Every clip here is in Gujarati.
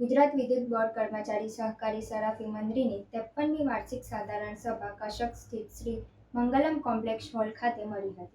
ગુજરાત વિદ્યુત બોર્ડ કર્મચારી સહકારી સરાફી મંડળીની 53મી વાર્ષિક સાધારણ સભા કશક સ્થિત શ્રી મંગલમ કોમ્પ્લેક્ષ હોલ ખાતે મળી હતી.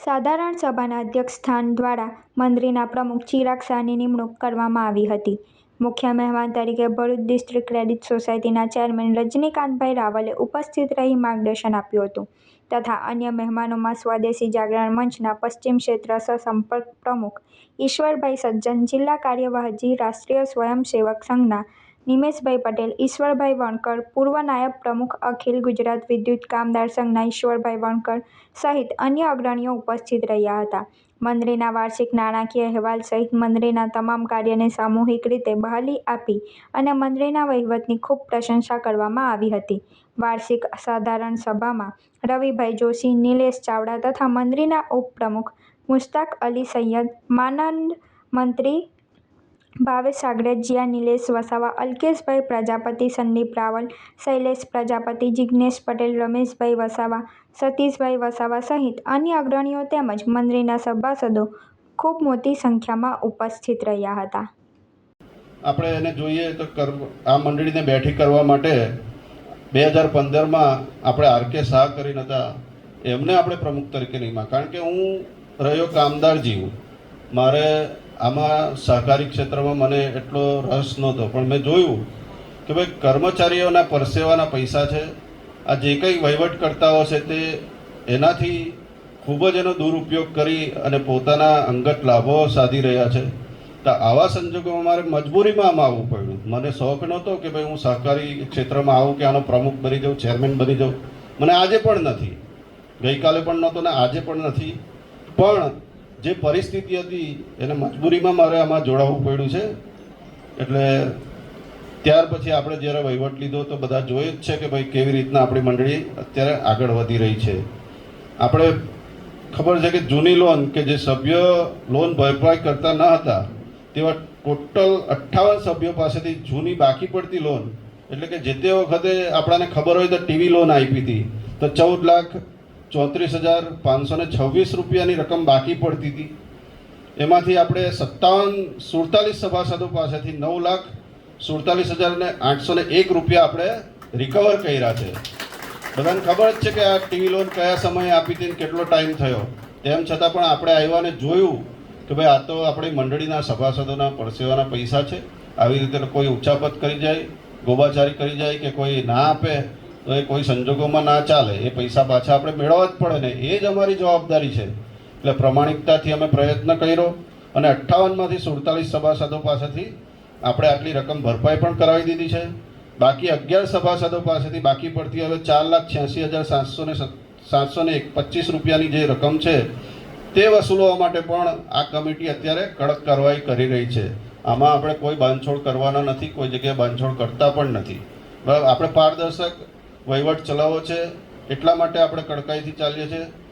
સાધારણ સભાના અધ્યક્ષસ્થાન દ્વારા મંડળીના પ્રમુખ ચિરાગ શાહની નિમણૂક કરવામાં આવી હતી. મુખ્ય મહેમાન તરીકે ભરૂચ ડિસ્ટ્રિક્ટ ક્રેડિટ સોસાયટીના ચેરમેન રજનીકાંતભાઈ રાવલે ઉપસ્થિત રહી માર્ગદર્શન આપ્યું હતું તથા અન્ય મહેમાનોમાં સ્વદેશી જાગરણ મંચના પશ્ચિમ ક્ષેત્ર સહસંપર્ક પ્રમુખ ઈશ્વરભાઈ સજ્જન, જિલ્લા કાર્યવાહજી રાષ્ટ્રીય સ્વયંસેવક સંઘના નિમેશભાઈ પટેલ, ઈશ્વરભાઈ વણકર, પૂર્વ નાયબ પ્રમુખ અખિલ ગુજરાત વિદ્યુત કામદાર સંઘના ઈશ્વરભાઈ વણકર સહિત અન્ય અગ્રણીઓ ઉપસ્થિત રહ્યા હતા. મંડળીના વાર્ષિક નાણાકીય અહેવાલ સહિત મંડળીના તમામ કાર્યને સામૂહિક રીતે બહાલી આપી અને મંડળીના વહીવટની ખૂબ પ્રશંસા કરવામાં આવી હતી. વાર્ષિક સાધારણ સભામાં રવિભાઈ જોશી, નિલેશ ચાવડા તથા મંડળીના ઉપપ્રમુખ મુશ્તાક અલી સૈયદ, માનદ મંત્રી ભાવેશ સાગરેજીયા, નિલેશ વસાવા, અલ્કેશભાઈ પ્રજાપતિ, સંદીપ રાવલ, શૈલેષ પ્રજાપતિ, જિજ્ઞેશ પટેલ, રમેશભાઈ વસાવા, સતીશભાઈ વસાવા સહિત અન્ય અગ્રણીઓ તેમજ મંડળીના સભાસદો ખૂબ મોટી સંખ્યામાં ઉપસ્થિત રહ્યા હતા. આપણે એને જોઈએ તો આ મંડળીને બેઠી કરવા માટે 2015માં આપણે આરકે શાહ કરીને હતા, એમને આપણે પ્રમુખ તરીકે નિમ્યા. કારણ કે હું રહ્યો કામદાર જીવ, મારે આમાં સહકારી ક્ષેત્રમાં મને એટલો રસ નહોતો, પણ મેં જોયું કે ભાઈ કર્મચારીઓના પરસેવાના પૈસા છે, આ જે કંઈ વહીવટકર્તાઓ છે તે એનાથી ખૂબ જ એનો દુરુપયોગ કરી અને પોતાના અંગત લાભો સાધી રહ્યા છે. તો આવા સંજોગોમાં મારે મજબૂરીમાં આમાં આવવું પડ્યું. મને શોખ નહોતો કે ભાઈ હું સહકારી ક્ષેત્રમાં આવું કે આનો પ્રમુખ બની જાઉં, ચેરમેન બની જાઉં. મને આજે પણ નથી, ગઈકાલે પણ નહોતો ને આજે પણ નથી. પણ જે પરિસ્થિતિ હતી એને મજબૂરીમાં મારે આમાં જોડાવવું પડ્યું છે. એટલે ત્યાર પછી આપણે જ્યારે વહીવટ લીધો તો બધા જોઈએ જ છે કે ભાઈ કેવી રીતના આપણી મંડળી અત્યારે આગળ વધી રહી છે. આપણે ખબર છે કે જૂની લોન કે જે સભ્ય લોન ભરપાઈ કરતા ન હતા તેવા ટોટલ 58 સભ્યો પાસેથી જૂની બાકી પડતી લોન, એટલે કે જે તે વખતે આપણને ખબર હોય તો ટીવી લોન આપી હતી તો 14,34,526 રૂપિયાની રકમ બાકી પડતી હતી. એમાંથી આપણે 47 સભાસદો પાસેથી 9,47,801 રૂપિયા આપણે રિકવર કર્યા છે. બધાને ખબર જ છે કે આ ટીવી લોન કયા સમયે આપી હતી ને કેટલો ટાઈમ થયો. તેમ છતાં પણ આપણે આવ્યા ને જોયું કે ભાઈ આ તો આપણી મંડળીના સભાસદોના પરસેવાના પૈસા છે. આવી રીતે કોઈ ઉચાપત કરી જાય, ગોબાચારી કરી જાય કે કોઈ ના આપે તો એ કોઈ સંજોગોમાં ના ચાલે. એ પૈસા પાછા આપણે મેળવવા જ પડે ને, એ જ અમારી જવાબદારી છે. એટલે પ્રમાણિકતાથી અમે પ્રયત્ન કર્યો અને 58માંથી 47 સભાસદો પાસેથી આપણે આટલી રકમ ભરપાઈ પણ કરાવી દીધી છે. બાકી 11 સભાસદો પાસેથી બાકી પડતી હવે 4,86,725 રૂપિયાની જે રકમ છે તે વસૂલવા માટે પણ આ કમિટી અત્યારે કડક કાર્યવાહી કરી રહી છે. આમાં આપણે કોઈ બાંધછોડ કરવાના નથી, કોઈ જગ્યાએ બાંધછોડ કરતા પણ નથી. બરાબર, આપણે પારદર્શક વહીવટ ચલાવવો છે એટલા માટે આપણે કડકાઈથી ચાલીએ છીએ.